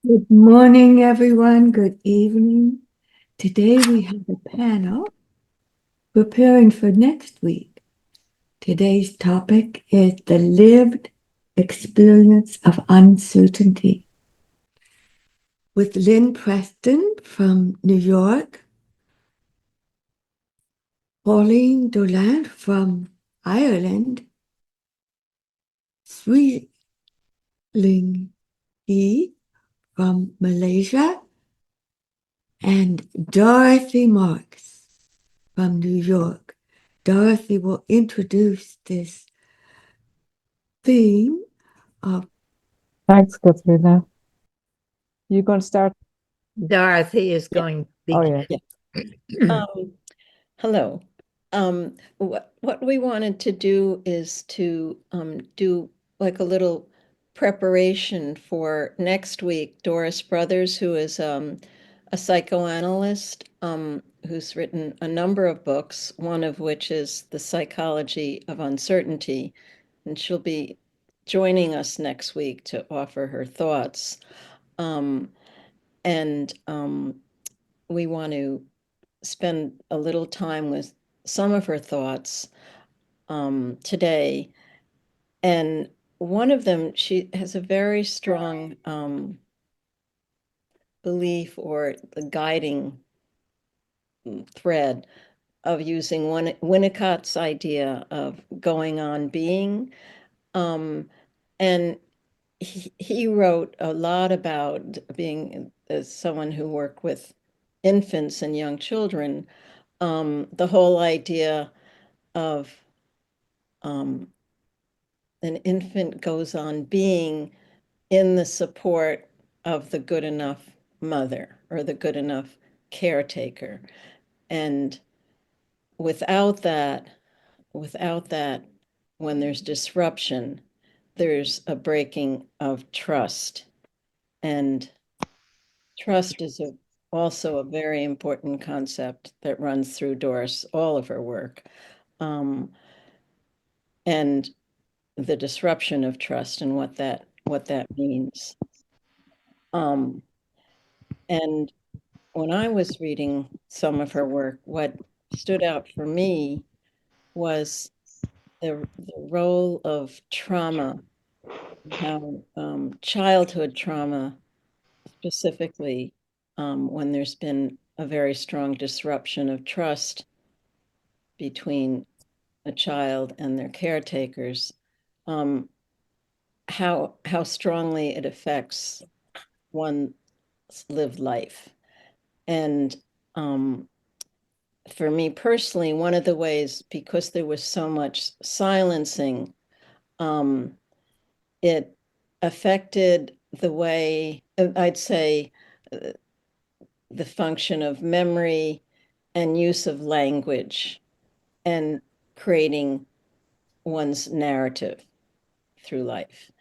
Good morning, everyone. Good evening. Today we have a panel preparing for next week. Today's topic is the lived experience of uncertainty with Lynn Preston from New York, Pauline Dolan from Ireland, Siew Ling from Malaysia, and Dorothy Marks from New York. Dorothy will introduce this theme of. Thanks, Katrina. You going to start? Dorothy is Yeah. going to Oh, yeah. begin. Hello. What we wanted to do is to do like a little preparation for next week. Doris Brothers, who is a psychoanalyst who's written a number of books, one of which is The Psychology of Uncertainty, and she'll be joining us next week to offer her thoughts. And we want to spend a little time with some of her thoughts today. And one of them, she has a very strong belief or the guiding thread of using Winnicott's idea of going on being. And he wrote a lot about being as someone who worked with infants and young children, the whole idea of um, an infant goes on being in the support of the good enough mother or the good enough caretaker. And without that, without that, when there's disruption, there's a breaking of trust. And trust is also a very important concept that runs through Doris, all of her work. And the disruption of trust and what that means. Um, and when I was reading some of her work, what stood out for me was the role of trauma, how childhood trauma, specifically when there's been a very strong disruption of trust between a child and their caretakers, um, how strongly it affects one's lived life. And for me personally, one of the ways, because there was so much silencing, um, it affected the way, I'd say, uh, the function of memory and use of language and creating one's narrative through life.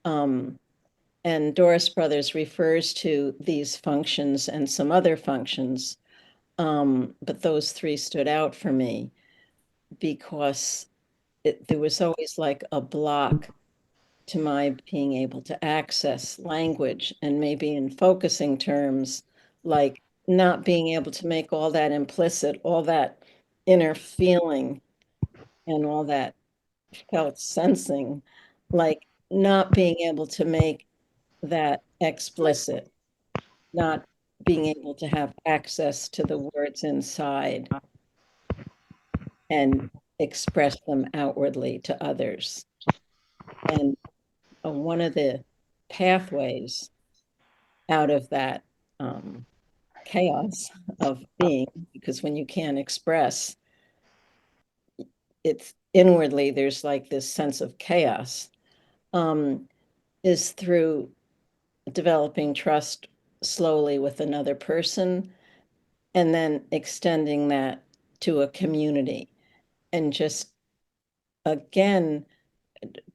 Um, and Doris Brothers refers to these functions and some other functions, but those three stood out for me because there was always like a block to my being able to access language, and maybe in focusing terms, like not being able to make all that implicit, all that inner feeling and all that felt sensing, like not being able to make that explicit, not being able to have access to the words inside and express them outwardly to others. And one of the pathways out of that chaos of being, because when you can't express, it's inwardly, there's like this sense of chaos, is through developing trust slowly with another person and then extending that to a community. And just again,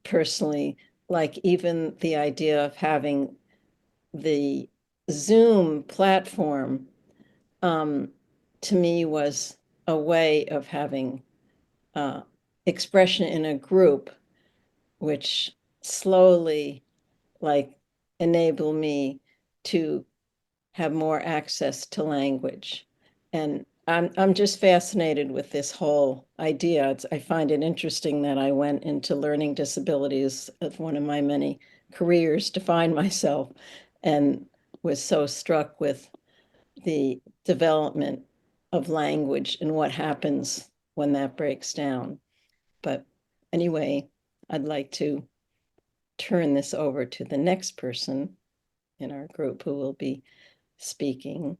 personally, like even the idea of having the Zoom platform, um, to me was a way of having uh, expression in a group, which slowly like enable me to have more access to language. And I'm just fascinated with this whole idea. I find it interesting that I went into learning disabilities as one of my many careers to find myself, and was so struck with the development of language and what happens when that breaks down. But anyway, I'd like to turn this over to the next person in our group who will be speaking.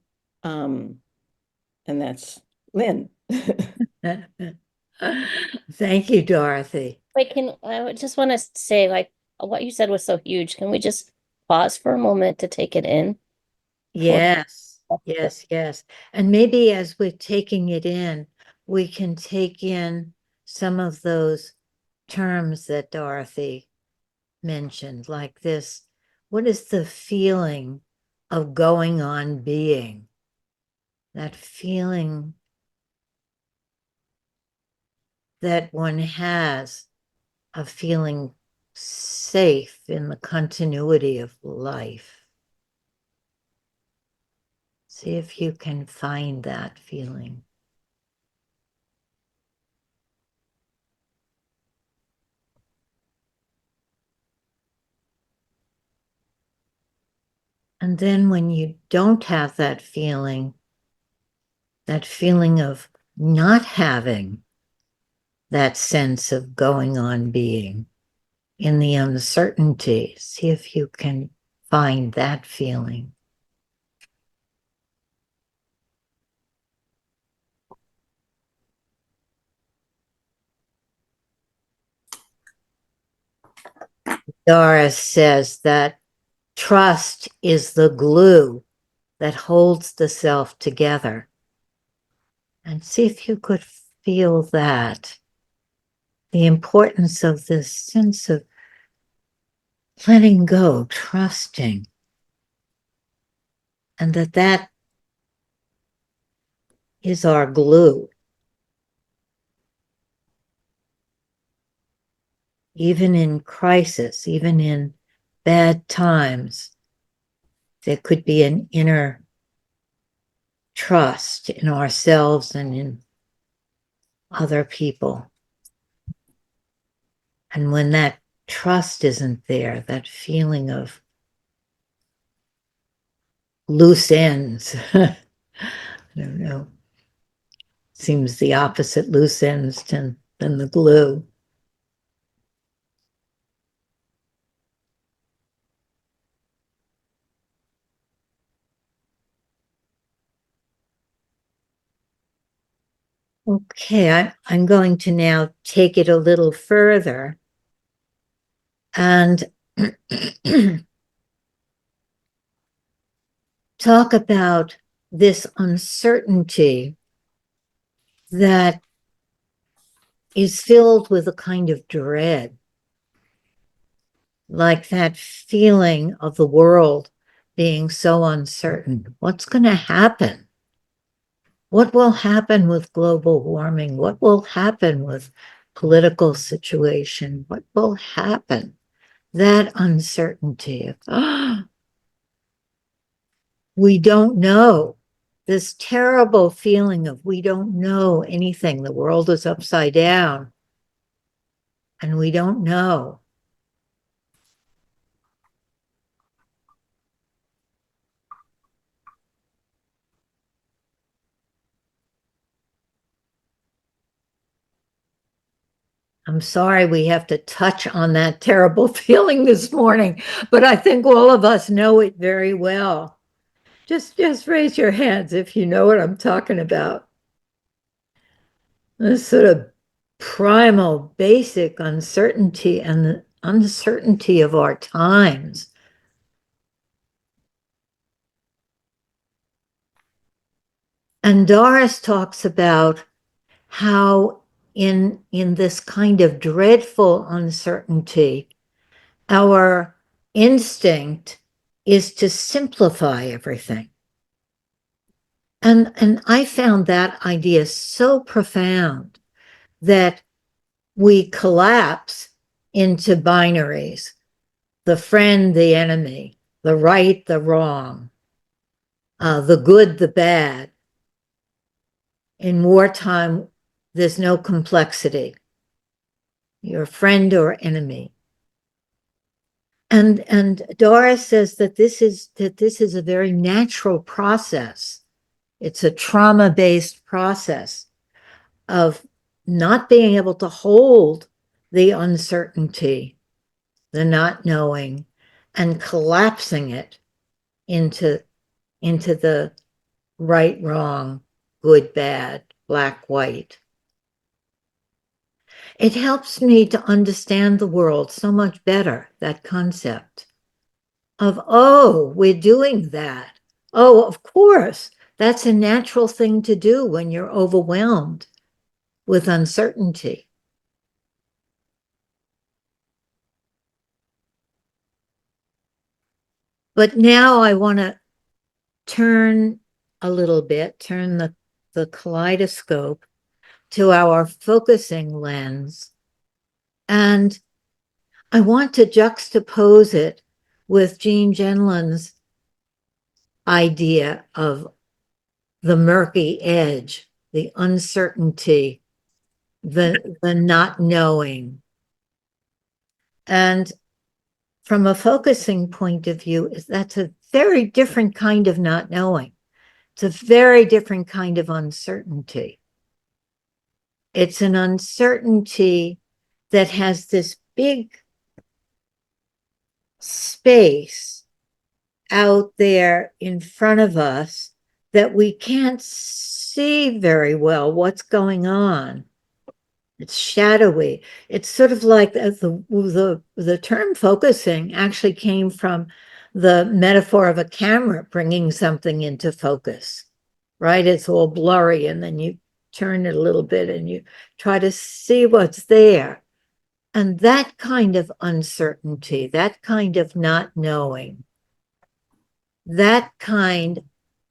And that's Lynn. Thank you, Dorothy. Wait, I just want to say, like, what you said was so huge. Can we just pause for a moment to take it in? Yes, yes, yes. And maybe as we're taking it in, we can take in some of those terms that Dorothy mentioned, like this. What is the feeling of going on being? That feeling that one has of feeling safe in the continuity of life. See if you can find that feeling. And then when you don't have that feeling of not having that sense of going on being in the uncertainty, see if you can find that feeling. Doris says that trust is the glue that holds the self together. And see if you could feel that. The importance of this sense of letting go, trusting, and that is our glue. Even in crisis, even in bad times, there could be an inner trust in ourselves and in other people. And when that trust isn't there, that feeling of loose ends, I don't know, seems the opposite, loose ends than the glue. Okay, I'm going to now take it a little further and talk about this uncertainty that is filled with a kind of dread, like that feeling of the world being so uncertain. What's going to happen? What will happen with global warming? What will happen with political situation? What will happen? That uncertainty of, we don't know. This terrible feeling of we don't know anything. The world is upside down and we don't know. I'm sorry we have to touch on that terrible feeling this morning, but I think all of us know it very well. Just raise your hands if you know what I'm talking about. This sort of primal, basic uncertainty and the uncertainty of our times. And Doris talks about how in this kind of dreadful uncertainty, our instinct is to simplify everything. And I found that idea so profound that we collapse into binaries, the friend, the enemy, the right, the wrong, the good, the bad. In wartime, there's no complexity. You're friend or enemy. And Doris says that this is a very natural process. It's a trauma-based process of not being able to hold the uncertainty, the not knowing, and collapsing it into the right, wrong, good, bad, black, white. It helps me to understand the world so much better, that concept of, oh, we're doing that. Oh, of course, that's a natural thing to do when you're overwhelmed with uncertainty. But now I want to turn a little bit, turn the kaleidoscope to our focusing lens. And I want to juxtapose it with Jean Genlin's idea of the murky edge, the uncertainty, the not knowing. And from a focusing point of view, that's a very different kind of not knowing. It's a very different kind of uncertainty. It's an uncertainty that has this big space out there in front of us that we can't see very well what's going on. It's shadowy. It's sort of like the term focusing actually came from the metaphor of a camera bringing something into focus, right? It's all blurry, and then you turn it a little bit and you try to see what's there. And that kind of uncertainty, that kind of not knowing, that kind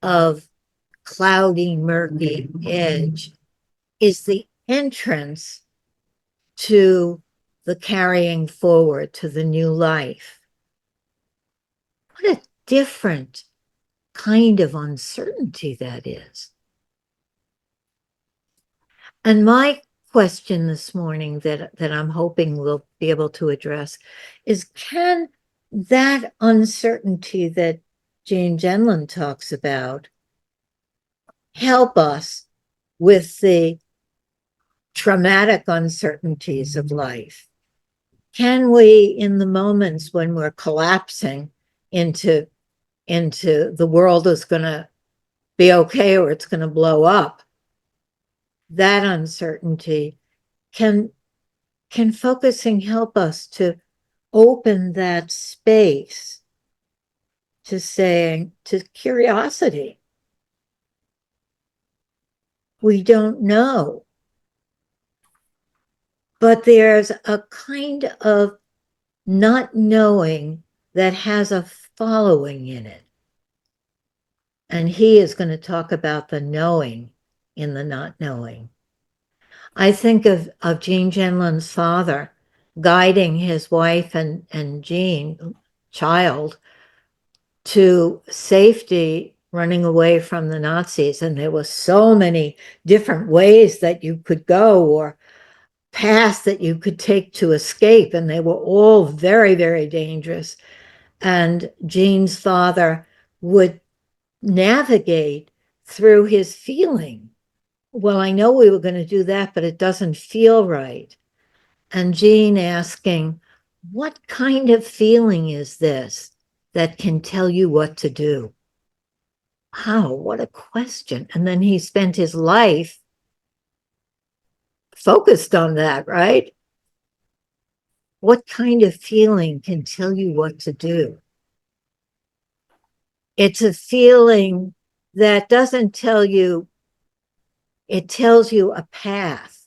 of cloudy, murky edge is the entrance to the carrying forward, to the new life. What a different kind of uncertainty that is. And my question this morning that I'm hoping we'll be able to address is, can that uncertainty that Jane Genlin talks about help us with the traumatic uncertainties of life? Can we, in the moments when we're collapsing into the world is going to be okay or it's going to blow up, that uncertainty, can focusing help us to open that space to saying, to curiosity? We don't know. But there's a kind of not knowing that has a following in it. And he is going to talk about the knowing in the not knowing. I think of Jean Genlin's father guiding his wife and Jean, child, to safety, running away from the Nazis. And there were so many different ways that you could go, or paths that you could take to escape, and they were all very, very dangerous. And Jean's father would navigate through his feeling. Well, I know we were going to do that, but it doesn't feel right. And Jean asking, what kind of feeling is this that can tell you what to do? Wow, what a question. And then he spent his life focused on that, right? What kind of feeling can tell you what to do? It's a feeling that doesn't tell you, it tells you a path.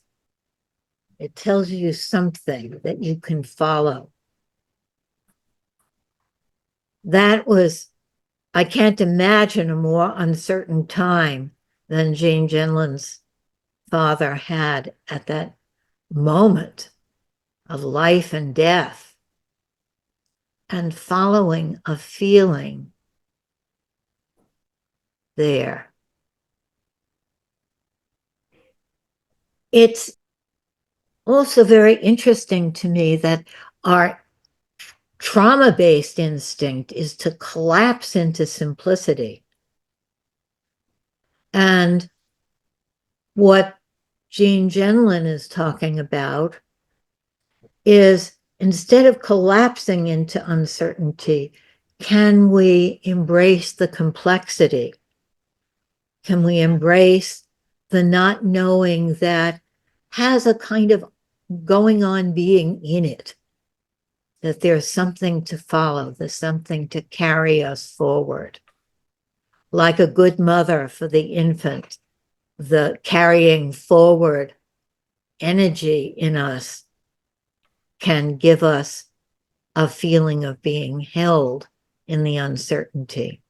It tells you something that you can follow. That was, I can't imagine a more uncertain time than Jean Genlin's father had at that moment of life and death. and following a feeling there. It's also very interesting to me that our trauma-based instinct is to collapse into simplicity. And what Jean Genlin is talking about is, instead of collapsing into uncertainty, can we embrace the complexity? Can we embrace the not knowing that has a kind of going on being in it? That there's something to follow, there's something to carry us forward. Like a good mother for the infant, the carrying forward energy in us can give us a feeling of being held in the uncertainty.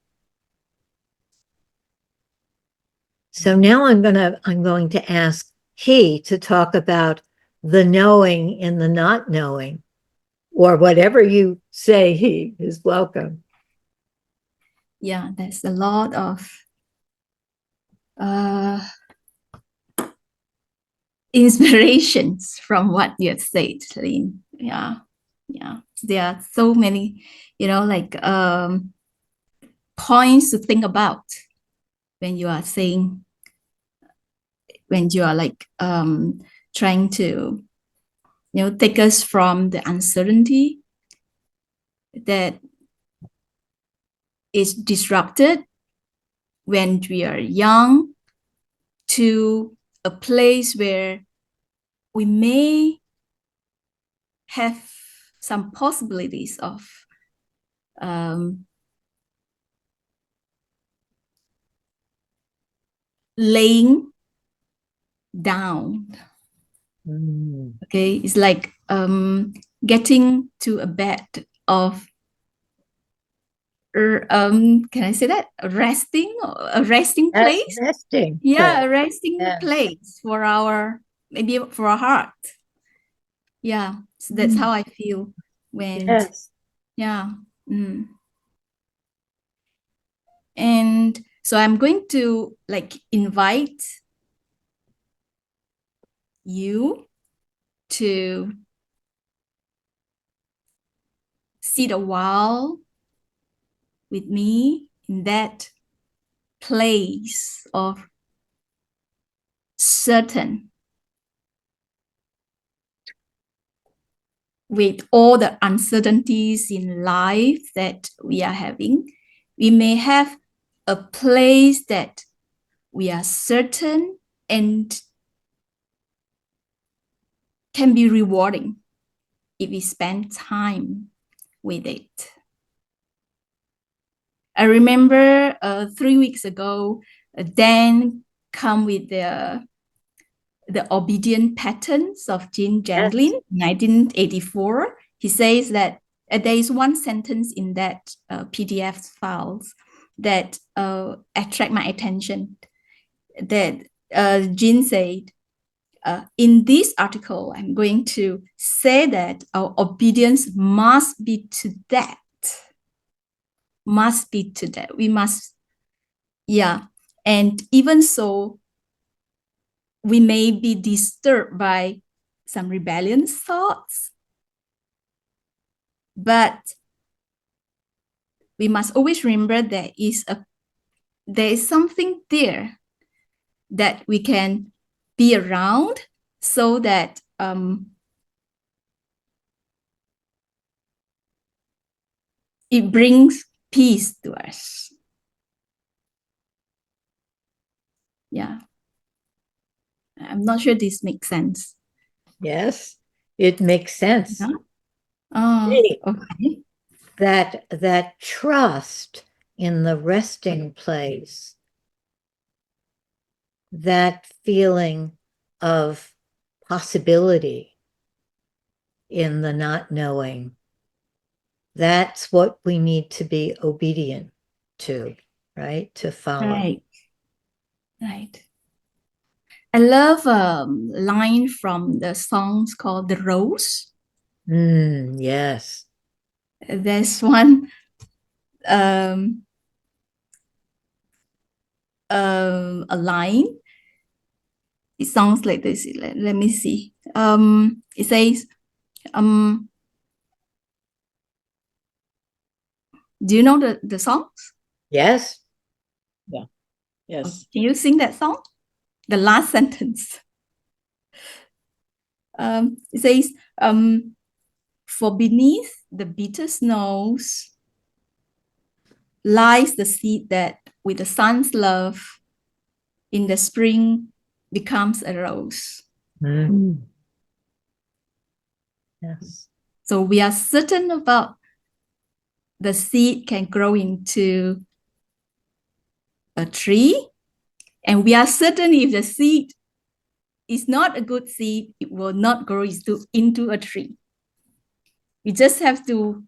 So now I'm going to ask he to talk about the knowing in the not knowing, or whatever you say. He is welcome. Yeah, there's a lot of inspirations from what you have said, Lynn. Yeah, yeah. There are so many, like points to think about when you are saying, when you are like trying to, take us from the uncertainty that is disrupted when we are young to a place where we may have some possibilities of laying down. Okay, it's like getting to a bed of can I say that, a resting place? Resting. Yeah, a resting Yes. place for our, maybe for our heart. Yeah, so that's how I feel when, Yes. yeah. And so I'm going to like invite you to sit a while with me in that place of certain, with all the uncertainties in life that we are having. We may have a place that we are certain and can be rewarding if we spend time with it. I remember 3 weeks ago, Dan come with the obedient patterns of Jean Genlin, 1984. He says that there is one sentence in that PDF files that attract my attention. That Jean said, in this article, I'm going to say that our obedience must be to that. Must be to that. We must, yeah. And even so, we may be disturbed by some rebellious thoughts, but we must always remember there is something there that we can be around, so that it brings peace to us. Yeah. I'm not sure this makes sense. Yes, it makes sense. Yeah. Oh, okay. That trust in the resting place, that feeling of possibility in the not knowing, that's what we need to be obedient to, right? To follow. Right. I love a line from the songs called The Rose. Yes. There's one a line. It sounds like this. Let me see. It says, do you know the songs? Yes. Yes. Can you sing that song? The last sentence. It says, for beneath the bitter snows lies the seed that, with the sun's love, in the spring becomes a rose. Yes. So we are certain about the seed can grow into a tree, and we are certain if the seed is not a good seed, it will not grow into a tree. We just have to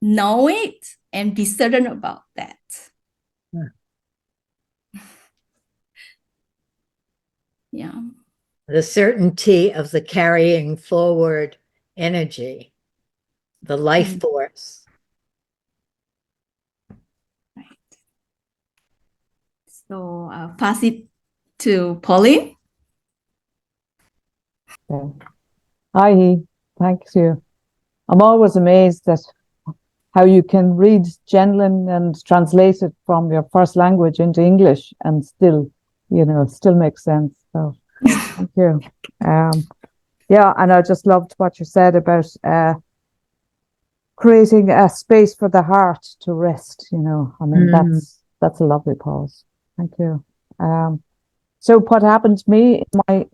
know it and be certain about that. Yeah. The certainty of the carrying forward energy, the life force. Right. So I'll pass it to Pauline. Okay. Hi, thanks you. I'm always amazed at how you can read Genlin and translate it from your first language into English and still, still makes sense. So thank you. Yeah, and I just loved what you said about creating a space for the heart to rest. I mean, that's a lovely pause. Thank you. So what happened to me, my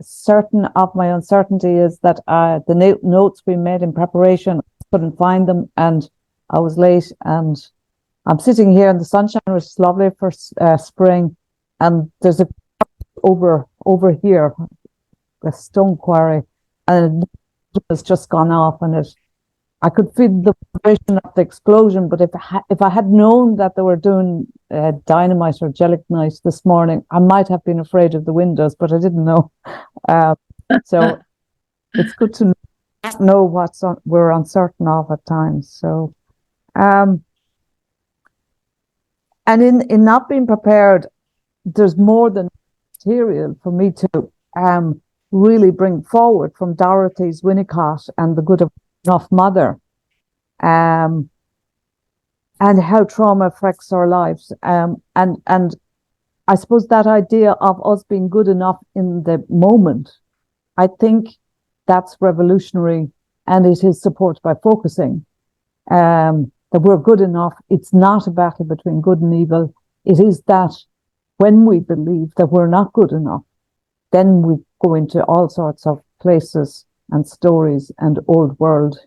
uncertainty is that the notes we made in preparation, I couldn't find them, and I was late, and I'm sitting here in the sunshine, which is lovely for spring, and there's a over here, a stone quarry, and it has just gone off, and I could feel the vibration of the explosion. But if I had known that they were doing dynamite or gelignite this morning, I might have been afraid of the windows, but I didn't know. So it's good to know we're uncertain of at times. So, and in not being prepared, there's more than material for me to really bring forward from Dorothy's Winnicott and the Good Enough Mother, and how trauma affects our lives, and I suppose that idea of us being good enough in the moment, I think that's revolutionary, and it is supported by focusing that we're good enough. It's not a battle between good and evil. It is that when we believe that we're not good enough, then we go into all sorts of places and stories and old world.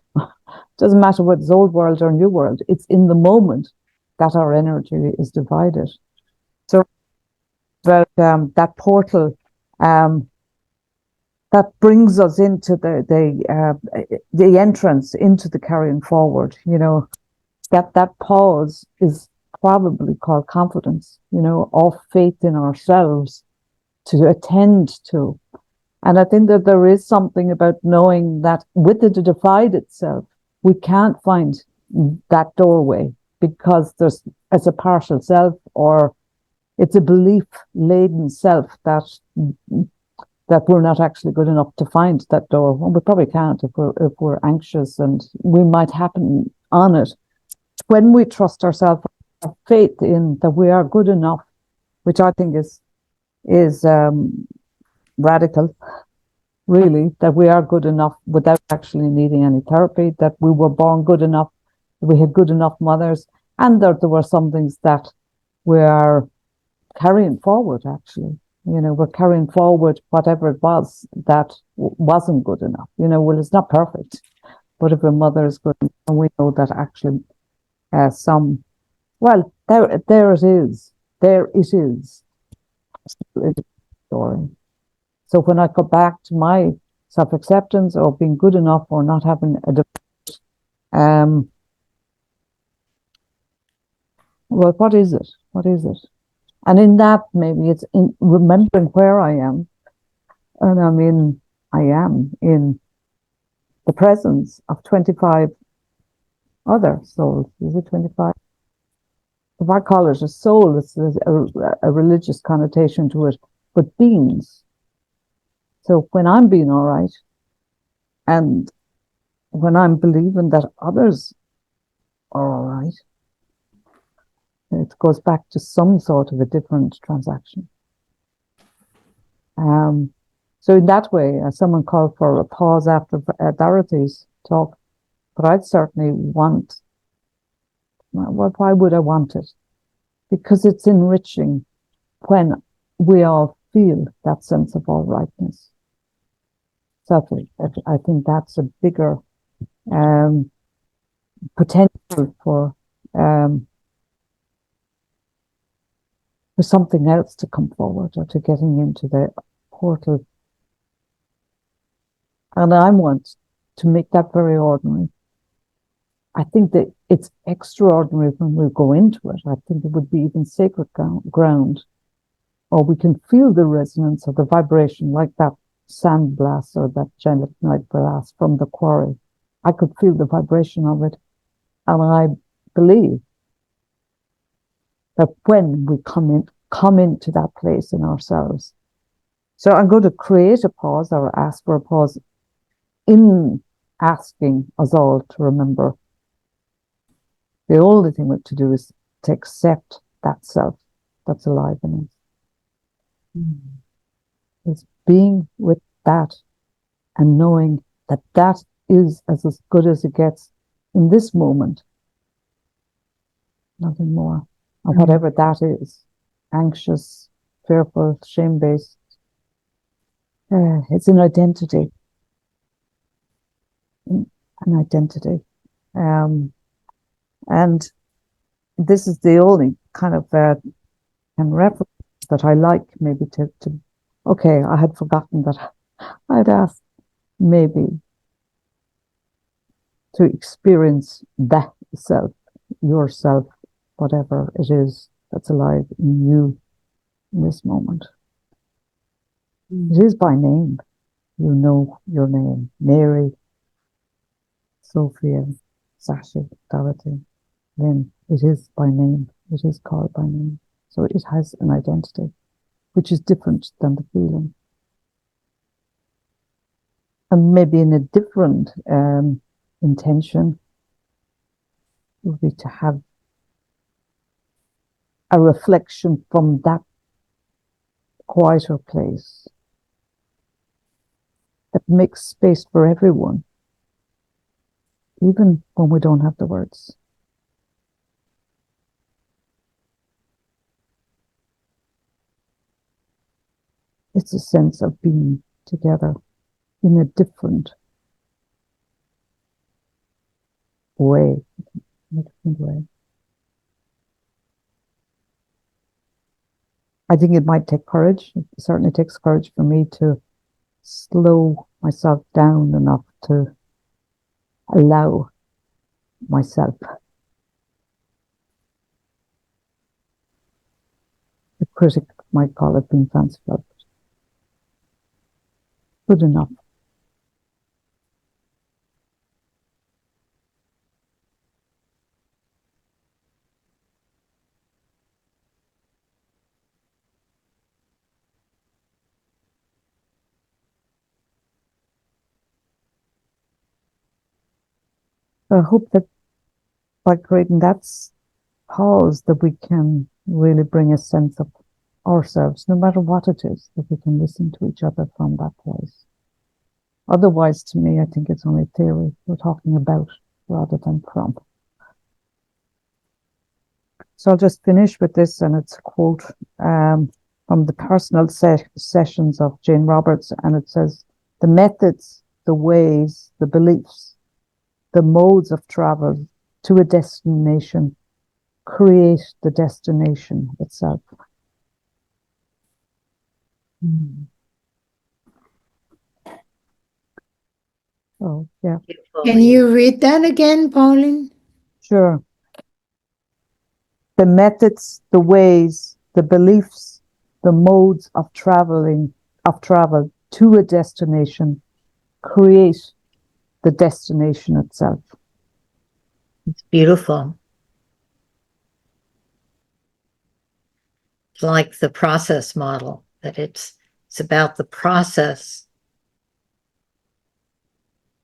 Doesn't matter whether it's old world or new world. It's in the moment that our energy is divided. So that portal that brings us into the entrance into the carrying forward, that pause is probably called confidence, or faith in ourselves to attend to. And I think that there is something about knowing that with the divide itself, we can't find that doorway because it's a partial self, or it's a belief-laden self that we're not actually good enough to find that door. Well, we probably can't if we're anxious, and we might happen on it. When we trust ourselves, have faith in that we are good enough, which I think is radical, really, that we are good enough without actually needing any therapy, that we were born good enough, that we had good enough mothers, and that there were some things that we are carrying forward, actually. We're carrying forward whatever it was that wasn't good enough. Well, it's not perfect, but if a mother is good, and we know that actually there it is. There it is. It's a story. So when I go back to my self-acceptance or being good enough or not having a debate, well, what is it? What is it? And in that, maybe it's in remembering where I am. And I mean, I am in the presence of 25 other souls. Is it 25? If I call it a soul, it's a religious connotation to it, but beings. So when I'm being all right, and when I'm believing that others are all right, it goes back to some sort of a different transaction. So in that way, someone called for a pause after Dorothy's talk, but I'd certainly want, well, why would I want it? Because it's enriching when we all feel that sense of all rightness. So I think that's a bigger potential for something else to come forward, or to getting into the portal. And I want to make that very ordinary. I think that it's extraordinary when we go into it. I think it would be even sacred ground, or we can feel the resonance of the vibration, like that sand blast or that night blast from the quarry. I could feel the vibration of it, and I believe that when we come into that place in ourselves. So I'm going to create a pause, or ask for a pause, in asking us all to remember the only thing we have to do is to accept that self that's alive in us. It's being with that and knowing that that is as good as it gets in this moment. Nothing more. And whatever that is, anxious, fearful, shame-based, it's an identity. An identity. And this is the only kind of reference that I like, maybe to okay, I had forgotten that I'd asked maybe to experience that self, yourself, whatever it is that's alive in you in this moment. It is by name. You know your name. Mary, Sophia, Sashi, Dorothy, Lynn. It is by name. It is called by name. So it has an identity, which is different than the feeling. And maybe in a different intention would be to have a reflection from that quieter place that makes space for everyone, even when we don't have the words. It's a sense of being together in a different way. I think it might take courage. It certainly takes courage for me to slow myself down enough to allow myself. The critic might call it being fanciful. Good enough. I hope that by creating that pause that we can really bring a sense of ourselves, no matter what it is, that we can listen to each other from that place. Otherwise, to me, I think it's only theory we're talking about rather than from. So I'll just finish with this, and it's a quote from the personal sessions of Jane Roberts, and it says, "The methods, the ways, the beliefs, the modes of travel to a destination create the destination itself." Oh, yeah. Can you read that again, Pauline? Sure. The methods, the ways, the beliefs, the modes of travel to a destination create the destination itself. It's beautiful. It's like the process model, that it's about the process,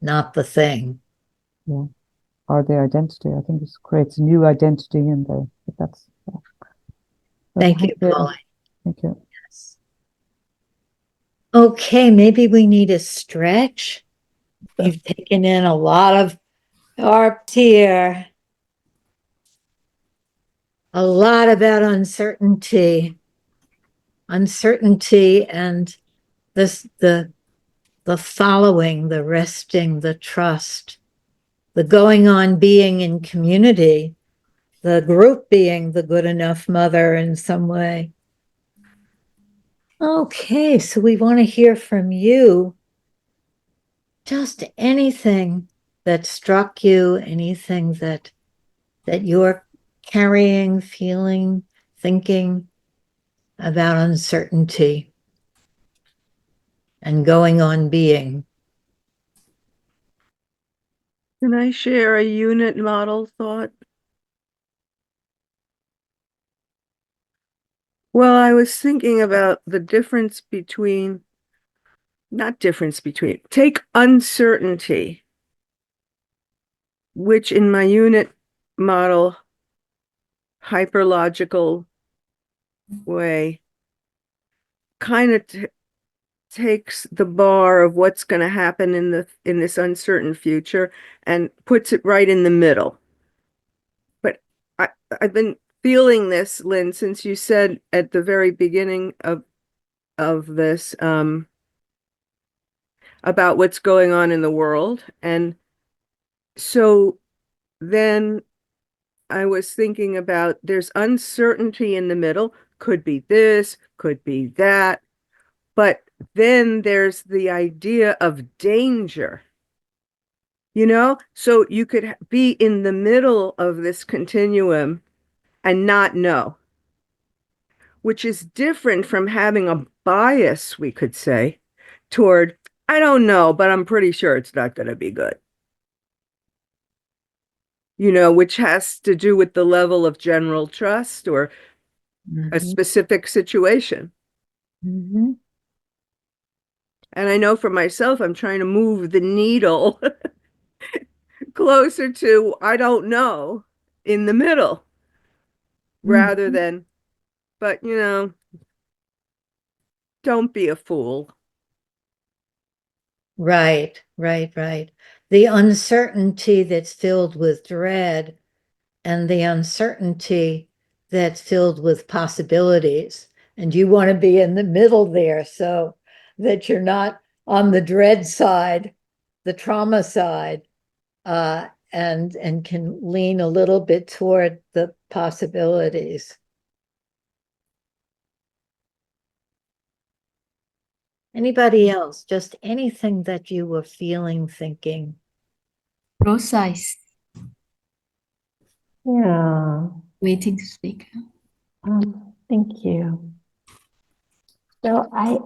not the thing. Yeah. Or the identity. I think it creates a new identity in there. But that's yeah. But Thank you, you. Pauline. Thank you. Yes. Okay, maybe we need a stretch. You've taken in a lot of art here. A lot about uncertainty. Uncertainty and this the following, the resting, the trust, the going on being in community, the group being the good enough mother in some way. Okay, so we want to hear from you. Just anything that struck you, anything that you're carrying, feeling, thinking about uncertainty and going on being. Can I share a unit model thought? Well, I was thinking about the difference between, not difference between, take uncertainty, which in my unit model, hyperlogical way, kind of takes the bar of what's going to happen in this uncertain future and puts it right in the middle. But I've been feeling this, Lynn, since you said at the very beginning of this about what's going on in the world. And so then I was thinking about there's uncertainty in the middle, could be this, could be that. But then there's the idea of danger, so you could be in the middle of this continuum and not know, which is different from having a bias, we could say, toward, I don't know, but I'm pretty sure it's not going to be good. Which has to do with the level of general trust or a specific situation. Mm-hmm. And I know for myself, I'm trying to move the needle closer to, I don't know, in the middle, rather than, but don't be a fool. Right, right, right. The uncertainty that's filled with dread and the uncertainty that's filled with possibilities. And you want to be in the middle there so that you're not on the dread side, the trauma side, and can lean a little bit toward the possibilities. Anybody else? Just anything that you were feeling, thinking. Rosa is Yeah, waiting to speak. thank you. So I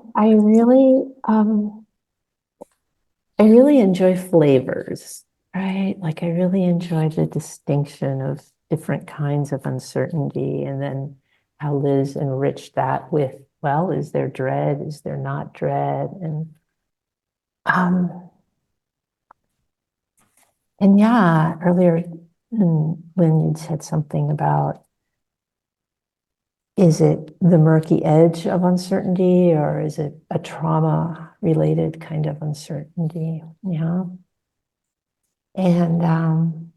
really enjoy flavors, right? Like I really enjoy the distinction of different kinds of uncertainty, and then how Liz enriched that with, well, is there dread? Is there not dread? And yeah, earlier Lynn, you said something about, is it the murky edge of uncertainty, or is it a trauma related kind of uncertainty? Yeah. And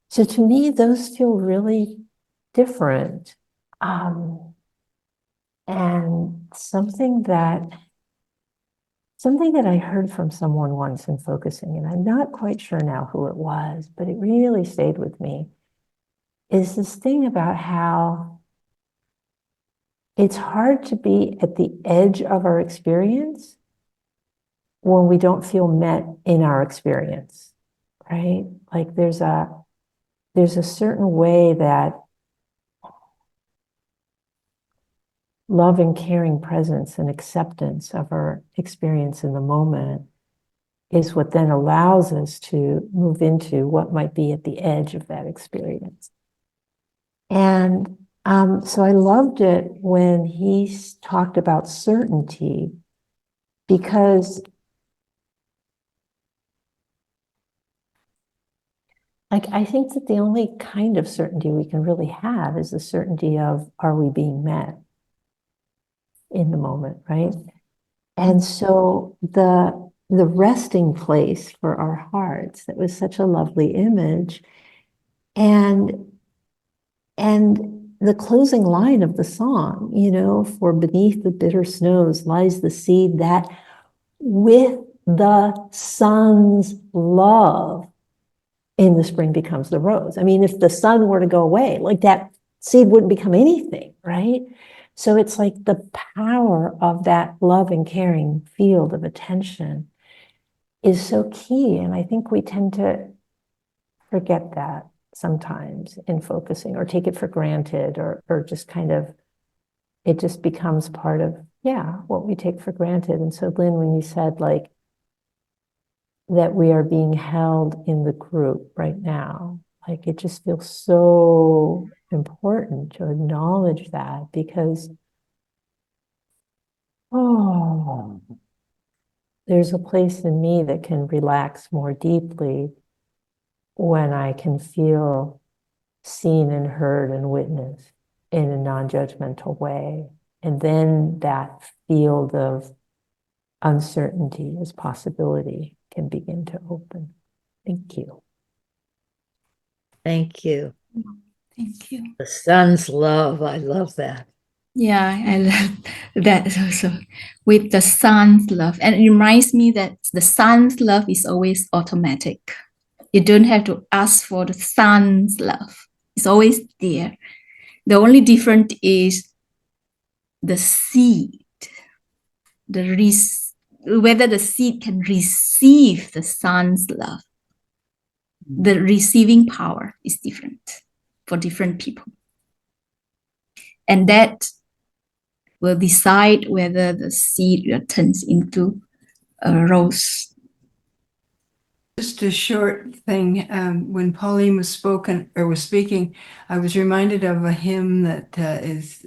so to me, those feel really different. And something that I heard from someone once in focusing, and I'm not quite sure now who it was, but it really stayed with me, is this thing about how it's hard to be at the edge of our experience when we don't feel met in our experience, right? Like there's a certain way that love and caring presence and acceptance of our experience in the moment is what then allows us to move into what might be at the edge of that experience. And so I loved it when he talked about certainty, because like, I think that the only kind of certainty we can really have is the certainty of, are we being met in the moment, right? And so the resting place for our hearts, that was such a lovely image. And the closing line of the song, you know, for beneath the bitter snows lies the seed that with the sun's love in the spring becomes the rose. I mean, if the sun were to go away, like, that seed wouldn't become anything, right? So it's like the power of that love and caring field of attention is so key. And I think we tend to forget that sometimes in focusing, or take it for granted, or just kind of, it just becomes part of, yeah, what we take for granted. And so, Lynn, when you said like that we are being held in the group right now, like, it just feels so important to acknowledge that, because there's a place in me that can relax more deeply when I can feel seen and heard and witnessed in a non-judgmental way. And then that field of uncertainty as possibility can begin to open. Thank you. Thank you. Thank you. The sun's love. I love that. Yeah, I love that also. With the sun's love. And it reminds me that the sun's love is always automatic. You don't have to ask for the sun's love. It's always there. The only difference is the seed, whether the seed can receive the sun's love. The receiving power is different for different people. And that will decide whether the seed turns into a rose. Just a short thing. When Pauline was speaking, I was reminded of a hymn that is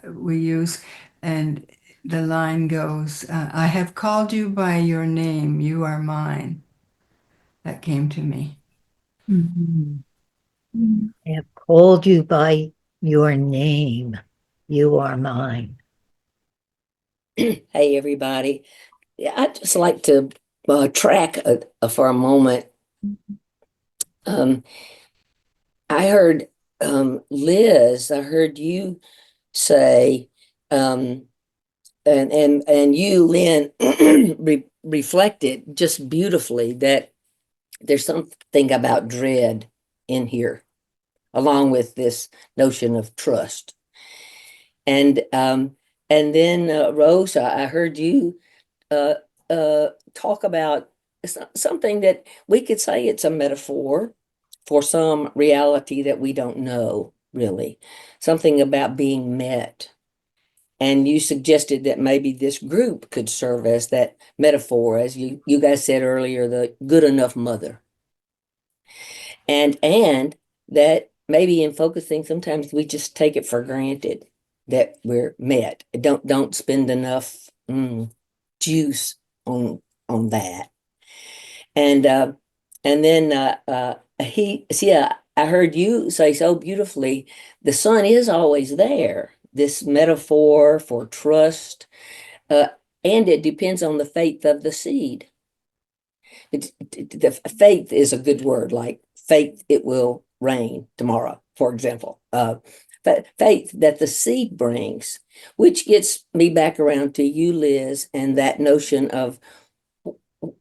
we use, and the line goes, "I have called you by your name, you are mine." That came to me. I have called you by your name. You are mine. Hey, everybody. Yeah, I'd just like to track for a moment. I heard Liz, I heard you say, and you, Lynn, reflected just beautifully that there's something about dread in here, along with this notion of trust. And then Rose, I heard you talk about something that we could say it's a metaphor for some reality that we don't know, really. Something about being met. And you suggested that maybe this group could serve as that metaphor, as you guys said earlier, the good enough mother. And that maybe in focusing, sometimes we just take it for granted that we're met. Don't spend enough juice on that. And then I heard you say so beautifully, the sun is always there, this metaphor for trust, and it depends on the faith of the seed. The faith is a good word, like faith it will rain tomorrow, for example. Faith that the seed brings, which gets me back around to you, Liz, and that notion of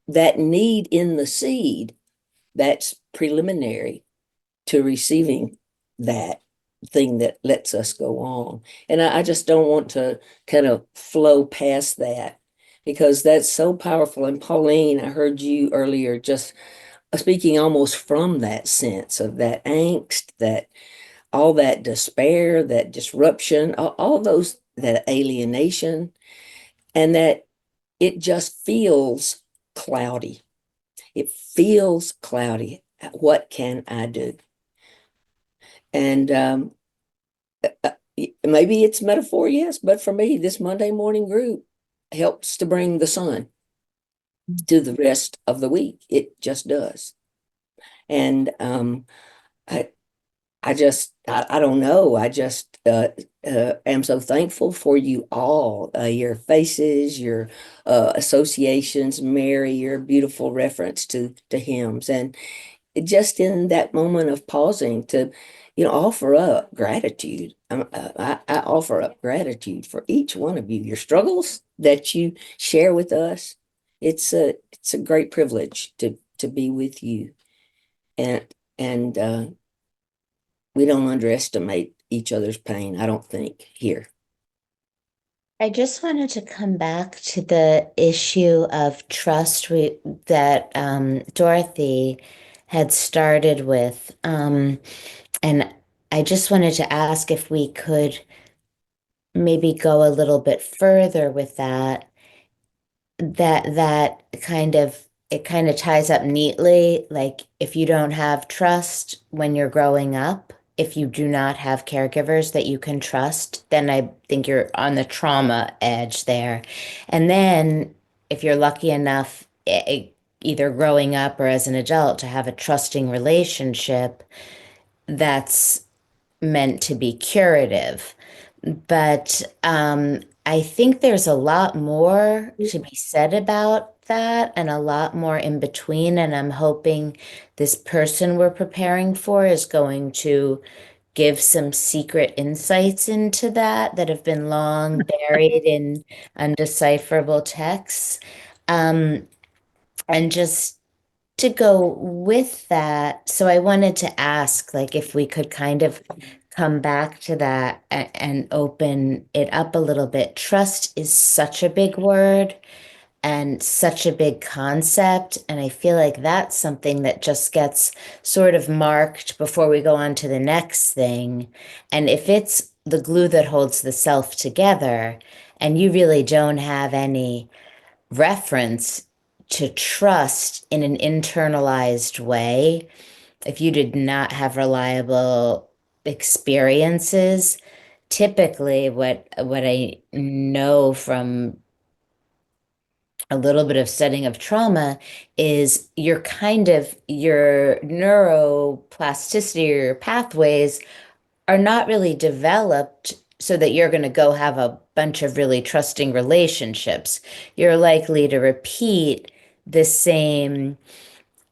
that need in the seed that's preliminary to receiving that thing that lets us go on. And I just don't want to kind of flow past that, because that's so powerful. And Pauline, I heard you earlier just speaking almost from that sense of that angst, that all that despair, that disruption, all those, that alienation, and that it just feels cloudy. It feels cloudy. What can I do? And maybe it's metaphor, yes, but for me, this Monday morning group helps to bring the sun to the rest of the week. It just does. And I don't know. I just am so thankful for you all, your faces, your associations, Mary, your beautiful reference to hymns, and just in that moment of pausing to, offer up gratitude. I offer up gratitude for each one of you, your struggles that you share with us. It's a great privilege to be with you, and we don't underestimate each other's pain, I don't think, here. I just wanted to come back to the issue of trust that Dorothy had started with. And I just wanted to ask if we could maybe go a little bit further with that. That kind of it kind of ties up neatly. Like if you don't have trust when you're growing up, if you do not have caregivers that you can trust, then I think you're on the trauma edge there. And then if you're lucky enough, either growing up or as an adult, to have a trusting relationship, that's meant to be curative. But I think there's a lot more to be said about that and a lot more in between. And I'm hoping this person we're preparing for is going to give some secret insights into that have been long buried in undecipherable texts. Um, and just to go with that, so I wanted to ask, like, if we could kind of come back to that and open it up a little bit. Trust is such a big word and such a big concept. And I feel like that's something that just gets sort of marked before we go on to the next thing. And if it's the glue that holds the self together, and you really don't have any reference to trust in an internalized way, if you did not have reliable experiences, typically what I know from a little bit of studying of trauma is your neuroplasticity or your pathways are not really developed so that you're going to go have a bunch of really trusting relationships. You're likely to repeat the same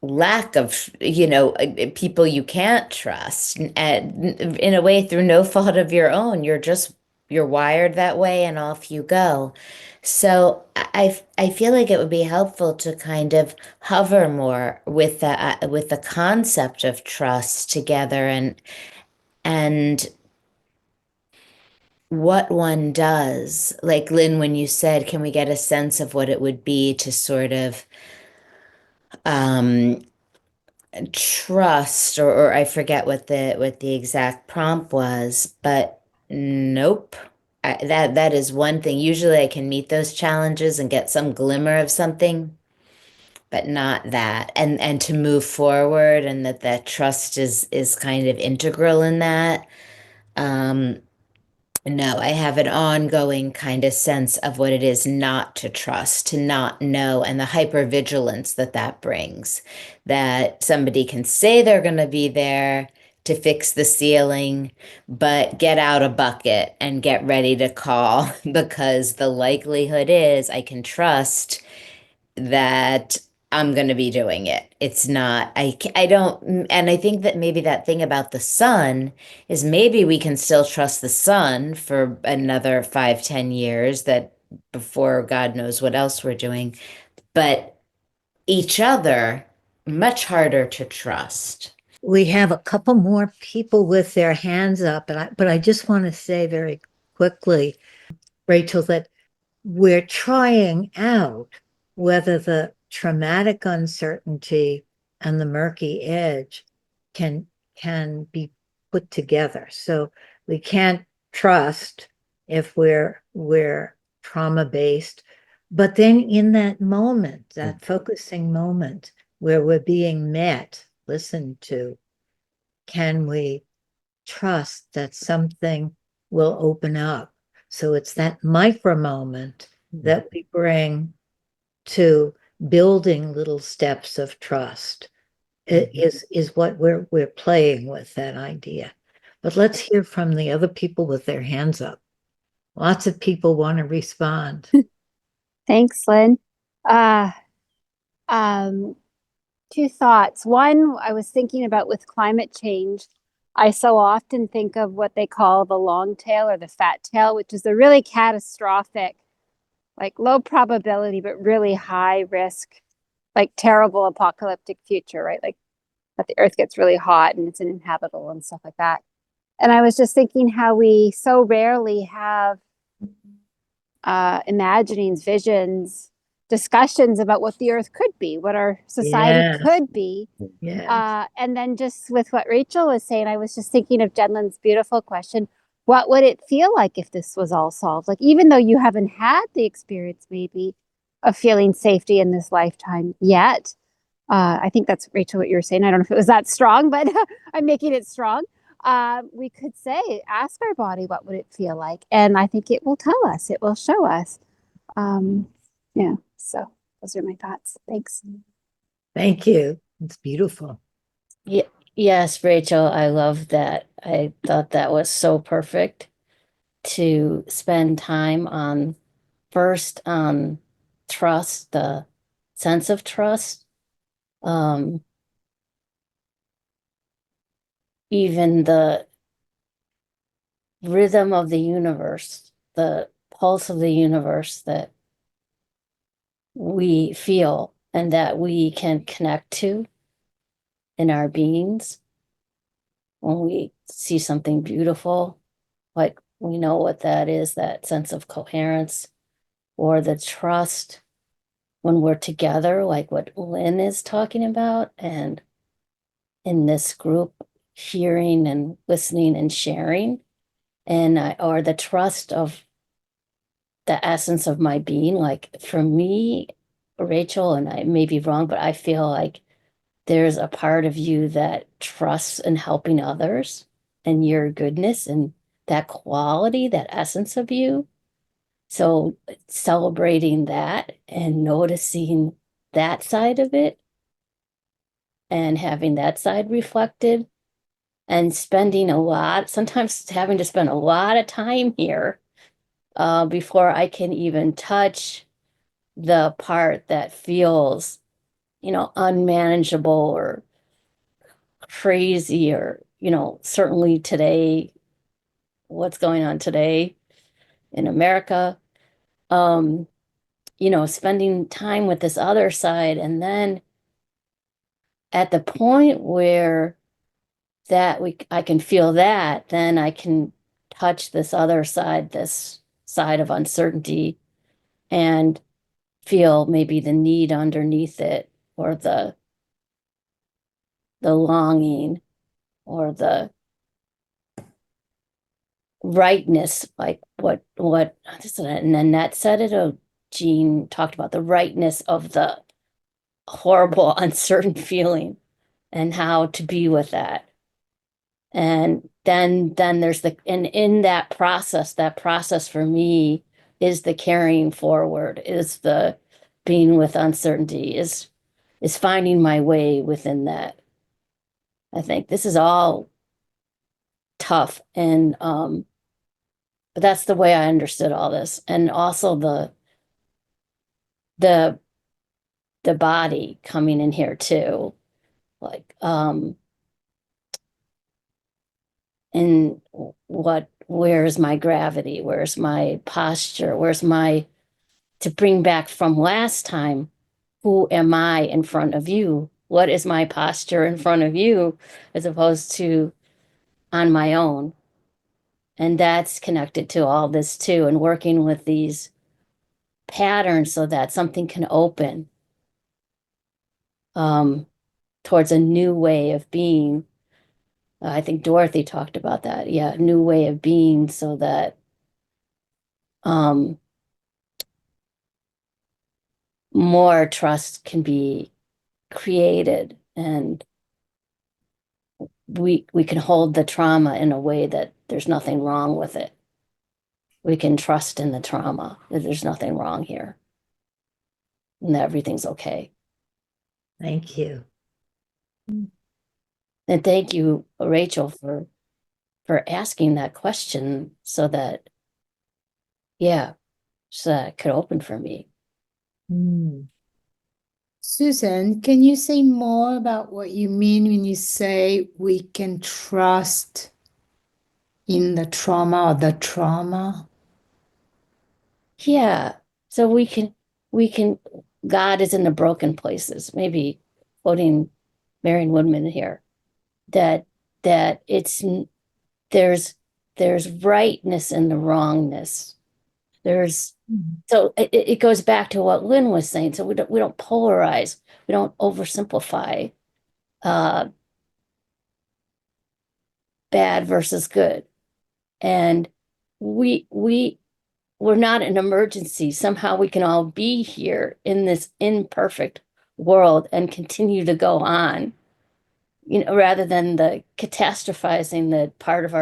lack of, people you can't trust, and in a way through no fault of your own. You're wired that way and off you go. So I feel like it would be helpful to kind of hover more with the concept of trust together, and what one does. Like Lynn, when you said, can we get a sense of what it would be to sort of um trust, or I forget what the exact prompt was, but nope. That is one thing. Usually I can meet those challenges and get some glimmer of something, but not that. And to move forward, and that trust is kind of integral in that. Um, no, I have an ongoing kind of sense of what it is not to trust, to not know, and the hypervigilance that brings. That somebody can say they're going to be there to fix the ceiling, but get out a bucket and get ready to call because the likelihood is I can trust that I'm going to be doing it. It's not, I don't, and I think that maybe that thing about the sun is maybe we can still trust the sun for another 5, 10 years, that before God knows what else we're doing, but each other, much harder to trust. We have a couple more people with their hands up, but I just want to say very quickly, Rachel, that we're trying out whether the traumatic uncertainty and the murky edge can be put together. So we can't trust if we're trauma based, But then in that moment, that focusing moment where we're being met, listened to, can we trust that something will open up? So it's that micro moment that we bring to building little steps of trust. It is what we're playing with, that idea. But let's hear from the other people with their hands up. Lots of people want to respond. Thanks, Lynn. Uh, um, two thoughts. One, I was thinking about with climate change, I so often think of what they call the long tail or the fat tail, which is a really catastrophic, like low probability, but really high risk, like terrible apocalyptic future, right? Like that the earth gets really hot and it's uninhabitable and stuff like that. And I was just thinking how we so rarely have imaginings, visions, discussions about what the earth could be, what our society Yes. could be. Yeah. And then just with what Rachel was saying, I was just thinking of Jenlin's beautiful question. What would it feel like if this was all solved? Like, even though you haven't had the experience maybe of feeling safety in this lifetime yet, I think that's, Rachel, what you were saying. I don't know if it was that strong, but I'm making it strong. We could say, ask our body, what would it feel like? And I think it will tell us, it will show us. Yeah, so those are my thoughts. Thanks. Thank you. It's beautiful. Yeah, yes, Rachel, I love that. I thought that was so perfect to spend time on first on trust, the sense of trust. Even the rhythm of the universe, the pulse of the universe that we feel and that we can connect to in our beings. When we see something beautiful, like we know what that is, that sense of coherence, or the trust when we're together, like what Lynn is talking about, and in this group, hearing and listening and sharing, and or the trust of the essence of my being. Like for me, Rachel, and I may be wrong, but I feel like there's a part of you that trusts in helping others and your goodness and that quality, that essence of you. So celebrating that and noticing that side of it and having that side reflected and spending a lot, sometimes having to spend a lot of time here before I can even touch the part that feels, unmanageable or crazy, or, certainly today, what's going on today in America. Spending time with this other side, and then at the point where I can feel that, then I can touch this other side, this side of uncertainty, and feel maybe the need underneath it, or the longing, or the rightness, like what and then that said it, Jean talked about the rightness of the horrible uncertain feeling and how to be with that. And then there's and in that process for me is the carrying forward, is the being with uncertainty, is finding my way within that. I think this is all tough, and but that's the way I understood all this. And also the body coming in here too, like and where's my gravity, where's my posture, to bring back from last time, who am I in front of you, what is my posture in front of you, as opposed to on my own. And that's connected to all this too, and working with these patterns so that something can open towards a new way of being. I think Dorothy talked about that. Yeah, new way of being, so that more trust can be created, and we can hold the trauma in a way that there's nothing wrong with it. We can trust in the trauma, that there's nothing wrong here, and that everything's okay. Thank you. And thank you, Rachel, for asking that question so that it could open for me. Susan, can you say more about what you mean when you say we can trust in the trauma or the trauma? Yeah. So we can, God is in the broken places, maybe quoting Marion Woodman here, that there's rightness in the wrongness. So it goes back to what Lynn was saying. So we don't polarize, we don't oversimplify bad versus good. And we're not an emergency. Somehow we can all be here in this imperfect world and continue to go on, rather than the catastrophizing that part of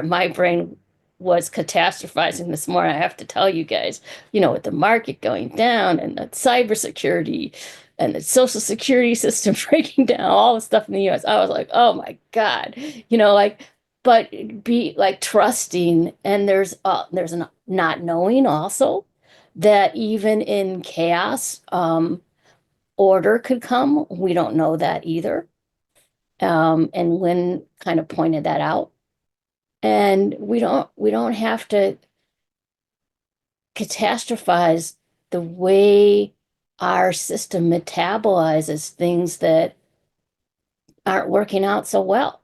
my brain was catastrophizing this morning. I have to tell you guys, with the market going down and the cybersecurity and the social security system breaking down, all the stuff in the US, I was like, oh my God, but be like trusting. And there's a not knowing also that even in chaos, order could come. We don't know that either. And Lynn kind of pointed that out. And we don't have to catastrophize the way our system metabolizes things that aren't working out so well.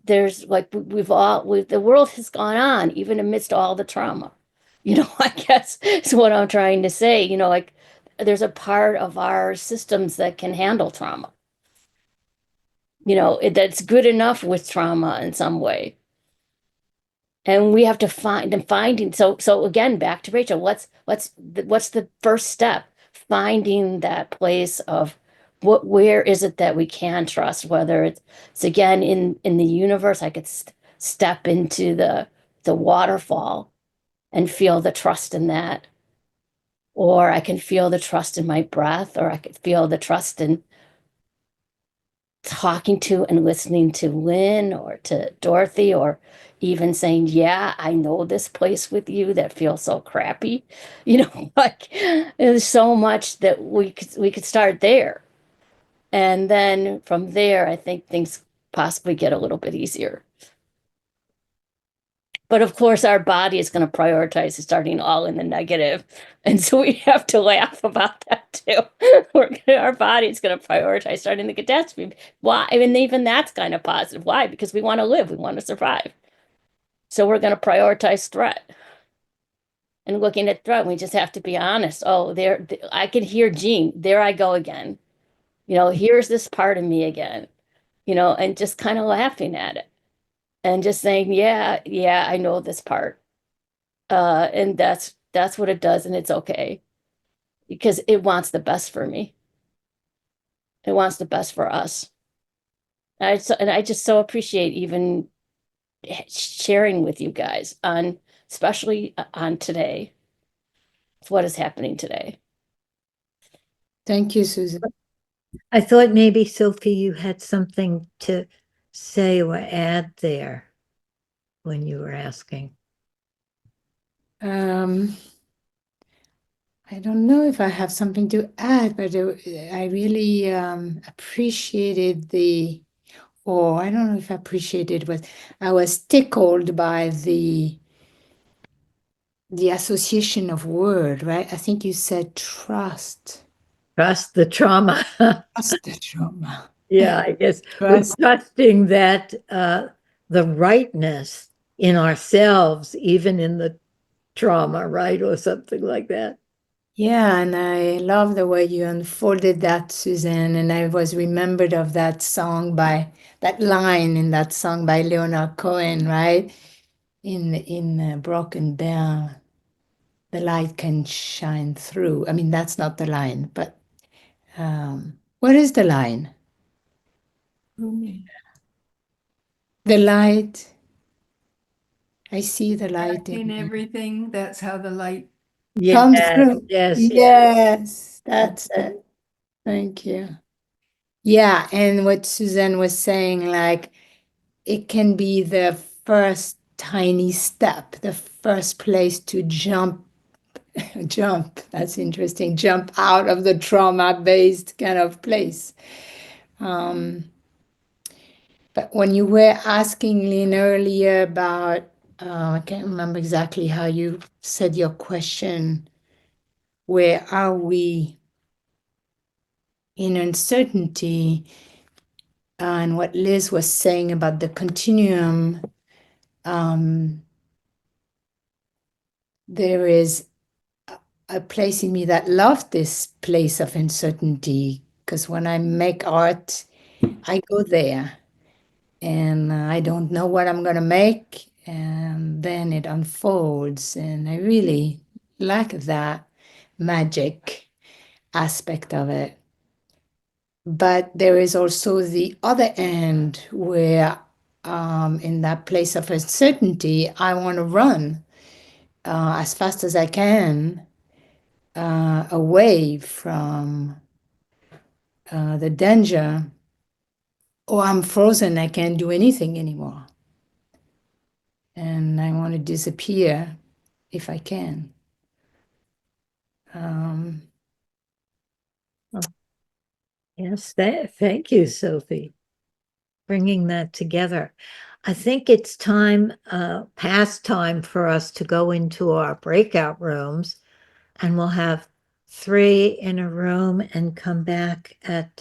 There's the world has gone on even amidst all the trauma. I guess is what I'm trying to say. There's a part of our systems that can handle trauma. That's good enough with trauma in some way. And we have to finding. So again, back to Rachel, what's the first step? Finding that place of where is it that we can trust, whether it's again in the universe. I could step into the waterfall and feel the trust in that, or I can feel the trust in my breath, or I could feel the trust in talking to and listening to Lynn or to Dorothy, or even saying, yeah, I know this place with you that feels so crappy. There's so much that we could start there. And then from there, I think things possibly get a little bit easier. But of course, our body is going to prioritize starting all in the negative. And so we have to laugh about that too. Our body is going to prioritize starting the catastrophe. Why? I mean, even that's kind of positive. Why? Because we want to live, we want to survive. So we're going to prioritize threat. And looking at threat, we just have to be honest. Oh, I can hear Jean. There I go again. Here's this part of me again. And just kind of laughing at it. And just saying, yeah, I know this part. And that's what it does, and it's okay. Because it wants the best for me. It wants the best for us. And I just so appreciate even sharing with you guys especially on today, what is happening today. Thank you, Susan. I thought maybe, Sophie, you had something to say or add there when you were asking. I don't know if I have something to add, but I really appreciated I don't know if I appreciated, but I was tickled by the association of word, right? I think you said trust. Trust the trauma. Trust the trauma. Yeah, I guess we're trusting that the rightness in ourselves, even in the trauma, right? Or something like that. Yeah, and I love the way you unfolded that, Susan. And I was remembered of that line in that song by Leonard Cohen, right? In Broken Bell. the light can shine through. I mean, that's not the line, but what is the line? The light. I see the light In everything, that's how the light comes Yes, through. yes, Yes, that's it. Thank you. Yeah, and what Suzanne was saying, like, it can be the first tiny step, the first place to jump, that's interesting, jump out of the trauma-based kind of place. But when you were asking Lynn earlier about, I can't remember exactly how you said your question, where are we in uncertainty? And what Liz was saying about the continuum, there is a place in me that loves this place of uncertainty, because when I make art, I go there and I don't know what I'm going to make, and then it unfolds, and I really like that magic aspect of it. But there is also the other end where, in that place of uncertainty, I want to run as fast as I can away from the danger, or I'm frozen, I can't do anything anymore. And I want to disappear if I can. yes. Thank you, Sophie, bringing that together. I think it's time, past time for us to go into our breakout rooms, and we'll have 3 in a room and come back at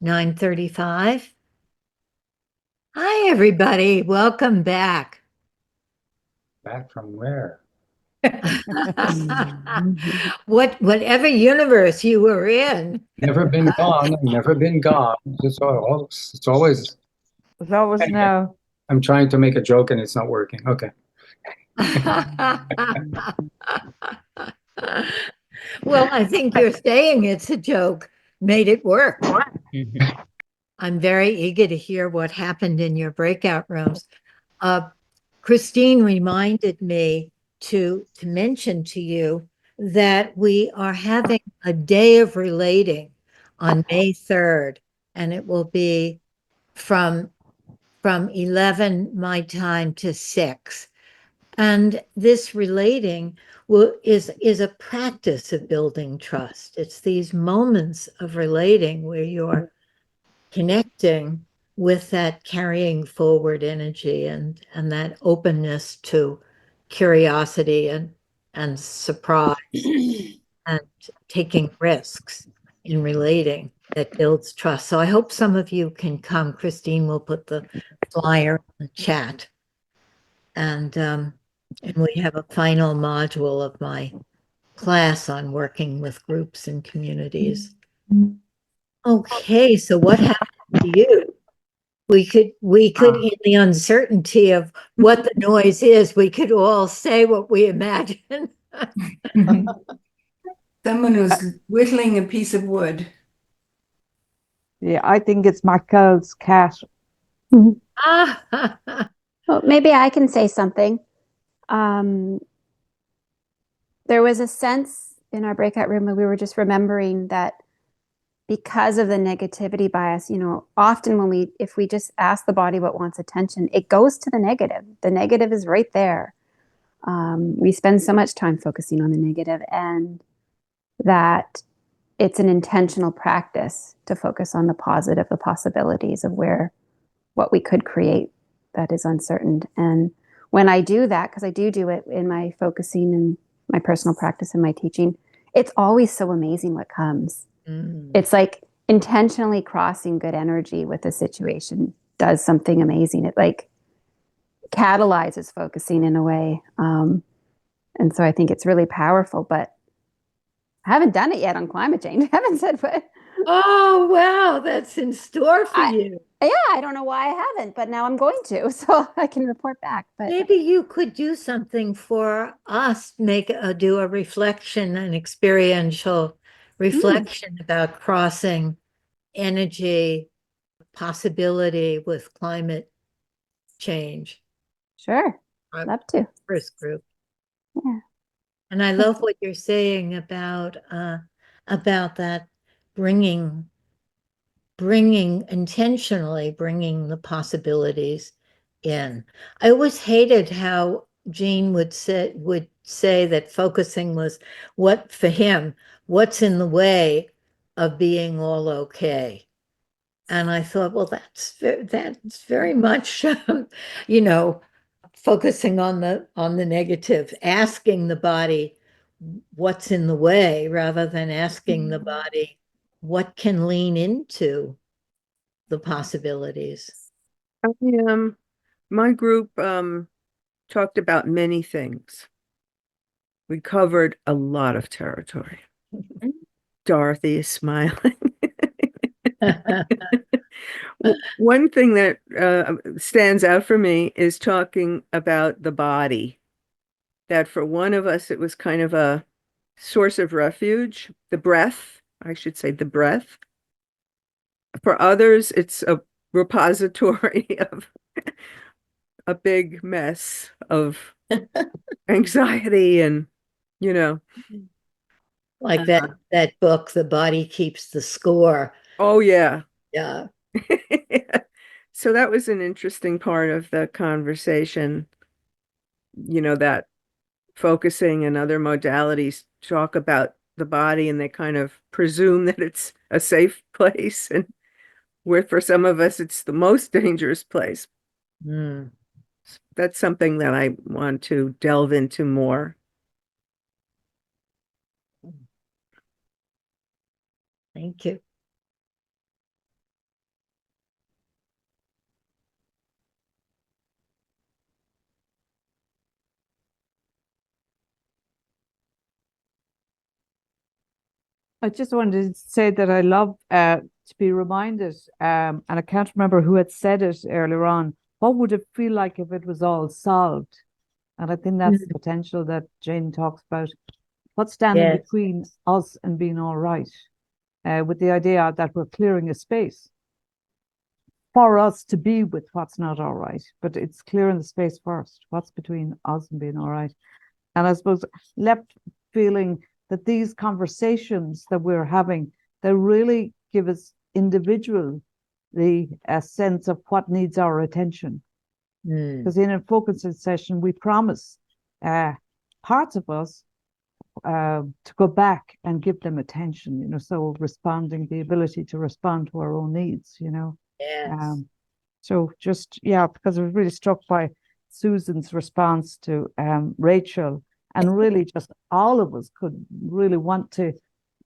9:35. Hi, everybody. Welcome back. Back from where? Whatever universe you were in. Never been gone, never been gone. It's always. It's always Anyway. now. I'm trying to make a joke and it's not working. Okay. Well, I think you're saying it's a joke made it work. I'm very eager to hear what happened in your breakout rooms. Christine reminded me to mention to you that we are having a day of relating on May 3rd, and it will be from 11 my time to 6. And this relating is a practice of building trust. It's these moments of relating where you're connecting with that carrying forward energy and that openness to curiosity and surprise and taking risks in relating that builds trust. So I hope some of you can come. Christine will put the flyer in the chat. And we have a final module of my class on working with groups and communities. Okay, so what happened to you? We could in the uncertainty of what the noise is, we could all say what we imagine. Someone was whittling a piece of wood. Yeah, I think it's Michael's cat. Well, maybe I can say something. There was a sense in our breakout room where we were just remembering that because of the negativity bias, often if we just ask the body what wants attention, it goes to the negative. The negative is right there. We spend so much time focusing on the negative, and that it's an intentional practice to focus on the positive, the possibilities of what we could create that is uncertain. And when I do that, because I do it in my focusing and my personal practice and my teaching, it's always so amazing what comes. It's like intentionally crossing good energy with a situation does something amazing. It like catalyzes focusing in a way. And so I think it's really powerful, but I haven't done it yet on climate change. I haven't said what. Oh, wow, that's in store for you. Yeah, I don't know why I haven't, but now I'm going to, so I can report back. But Maybe you could do something for us, do a reflection, an experiential reflection about crossing energy possibility with climate change. sure, Our love to. first group. Yeah. And I love what you're saying about that bringing intentionally bringing the possibilities in. I always hated how Gene would say that focusing was for him, what's in the way of being all okay. And I thought, well, that's very much, you know, focusing on the negative, asking the body what's in the way rather than asking the body what can lean into the possibilities. My group talked about many things. We covered a lot of territory. Dorothy is smiling. One thing that stands out for me is talking about the body. That for one of us, it was kind of a source of refuge, the breath, I should say the breath. For others, it's a repository of a big mess of anxiety and, you know. Like that book, The Body Keeps the Score. Oh, yeah. Yeah. So that was an interesting part of the conversation, that focusing and other modalities talk about the body and they kind of presume that it's a safe place. And where for some of us, it's the most dangerous place. Mm. That's something that I want to delve into more. Thank you. I just wanted to say that I love to be reminded, and I can't remember who had said it earlier on, what would it feel like if it was all solved? And I think that's the potential that Jane talks about. What's standing between us and being all right? With the idea that we're clearing a space for us to be with what's not all right, but it's clearing the space first. What's between us and being all right? And I suppose left feeling that these conversations that we're having, they really give us individually a sense of what needs our attention. Because in a focusing session, we promise parts of us to go back and give them attention, so the ability to respond to our own needs, Yes. So just, because I was really struck by Susan's response to Rachel, and really just all of us could really want to,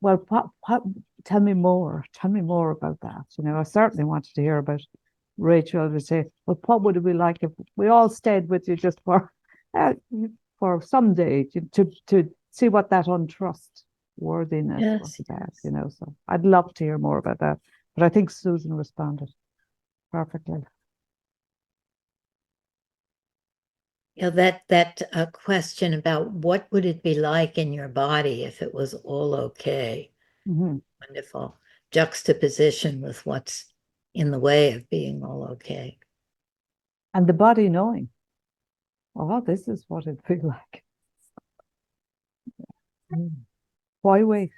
well, tell me more about that. I certainly wanted to hear about Rachel to say, well, what would it be like if we all stayed with you just for some day to see what that untrustworthiness was about, so I'd love to hear more about that. But I think Susan responded perfectly. That question about what would it be like in your body if it was all okay? Wonderful juxtaposition with what's in the way of being all okay. And the body knowing, oh, this is what it feels like. Why wait?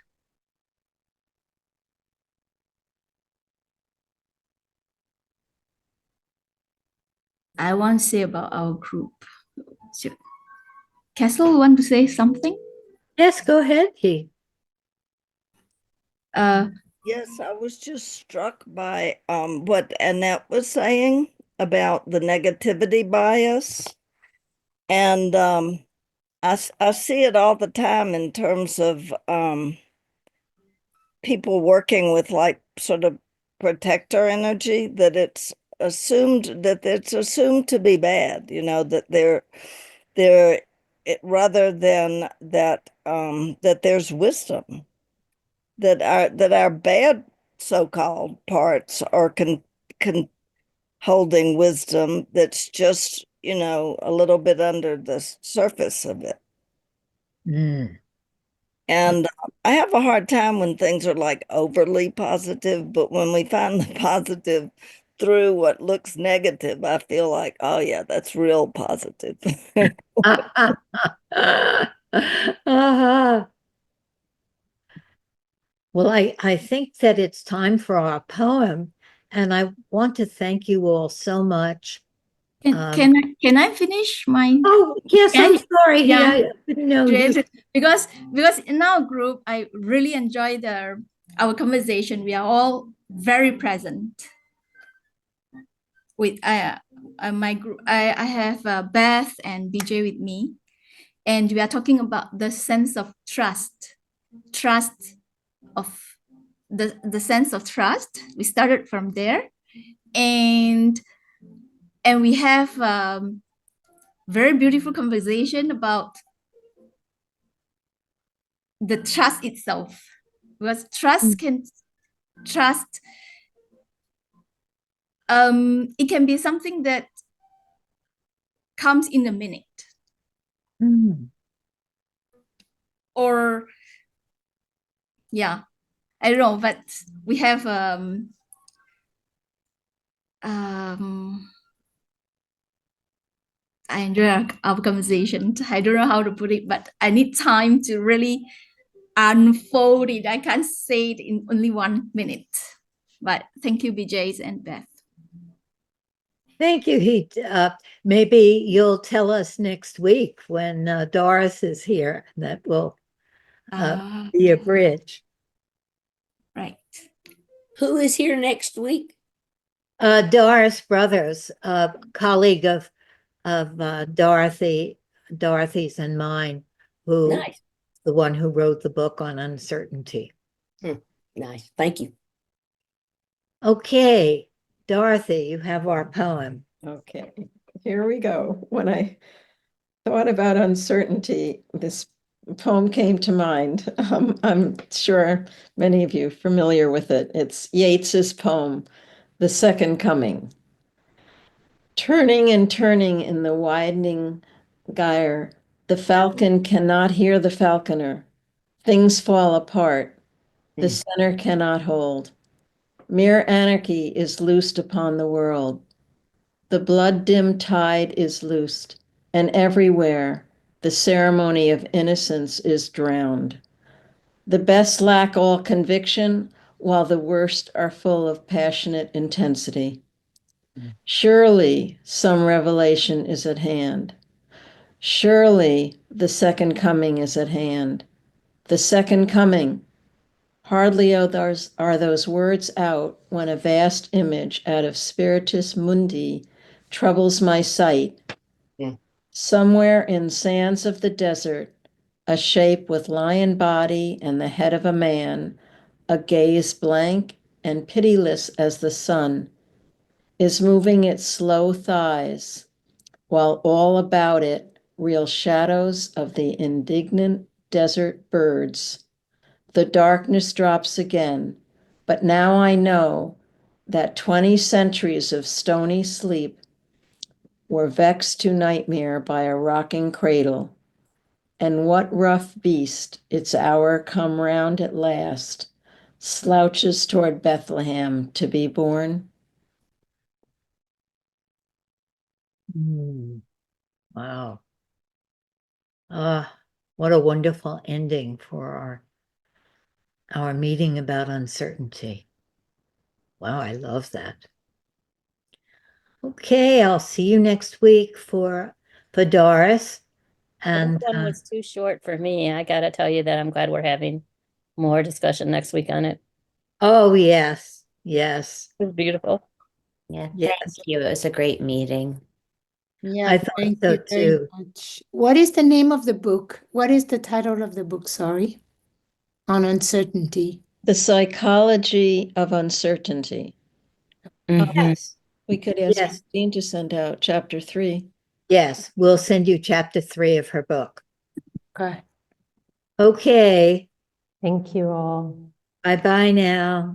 I want to say about our group. So, Castle, want to say something? Yes, go ahead, He. Yes, I was just struck by what Annette was saying about the negativity bias. And I see it all the time in terms of people working with like sort of protector energy, that it's assumed to be bad, that rather than that that there's wisdom, that our bad so-called parts are holding wisdom that's just, you know, a little bit under the surface of it. Mm. And I have a hard time when things are like overly positive, but when we find the positive through what looks negative, I feel like, oh yeah, that's real positive. Uh-huh. Well, I think that it's time for our poem, and I want to thank you all so much. Can I finish my? Oh, yes, I'm sorry. Yeah. I didn't know you. Because in our group, I really enjoy our conversation. We are all very present. With my group, I have Beth and BJ with me, and we are talking about the sense of trust of the sense of trust. We started from there, and we have very beautiful conversation about the trust itself, because trust it can be something that comes in a minute, or yeah, I don't know, but we have I enjoy our conversation. I don't know how to put it, but I need time to really unfold it. I can't say it in only 1 minute. But thank you, BJs and Beth. Thank you, Heath. Maybe you'll tell us next week when Doris is here. That will be a bridge. Right. Who is here next week? Doris Brothers, a colleague of Dorothy's and mine, who Nice. the one who wrote the book on uncertainty. Nice. Thank you. Okay, Dorothy, you have our poem. Okay, here we go. When I thought about uncertainty, this poem came to mind. I'm sure many of you are familiar with it. It's Yeats's poem, The Second Coming. Turning and turning in the widening gyre, the falcon cannot hear the falconer. Things fall apart. The center cannot hold. Mere anarchy is loosed upon the world. The blood-dimmed tide is loosed, and everywhere the ceremony of innocence is drowned. The best lack all conviction, while the worst are full of passionate intensity. Surely some revelation is at hand. Surely the second coming is at hand. The second coming. Hardly are those words out when a vast image out of Spiritus Mundi troubles my sight. Somewhere in sands of the desert, a shape with lion body and the head of a man, a gaze blank and pitiless as the sun, is moving its slow thighs, while all about it reel shadows of the indignant desert birds. The darkness drops again, but now I know that 20 centuries of stony sleep were vexed to nightmare by a rocking cradle. And what rough beast, its hour come round at last, slouches toward Bethlehem to be born? Wow. What a wonderful ending for our meeting about uncertainty. Wow, I love that. Okay, I'll see you next week for Doris. And This one was too short for me. I gotta tell you that I'm glad we're having more discussion next week on it. oh yes, yes. It was beautiful. Yeah, Yes. thank you. It was a great meeting. Yeah, I thought thank so you very too. much. What is the name of the book? What is the title of the book? Sorry. On uncertainty. The Psychology of Uncertainty. Yes. We could ask Yes. Dean to send out chapter 3. Yes, we'll send you chapter 3 of her book. Okay. Okay. Thank you all. Bye-bye now.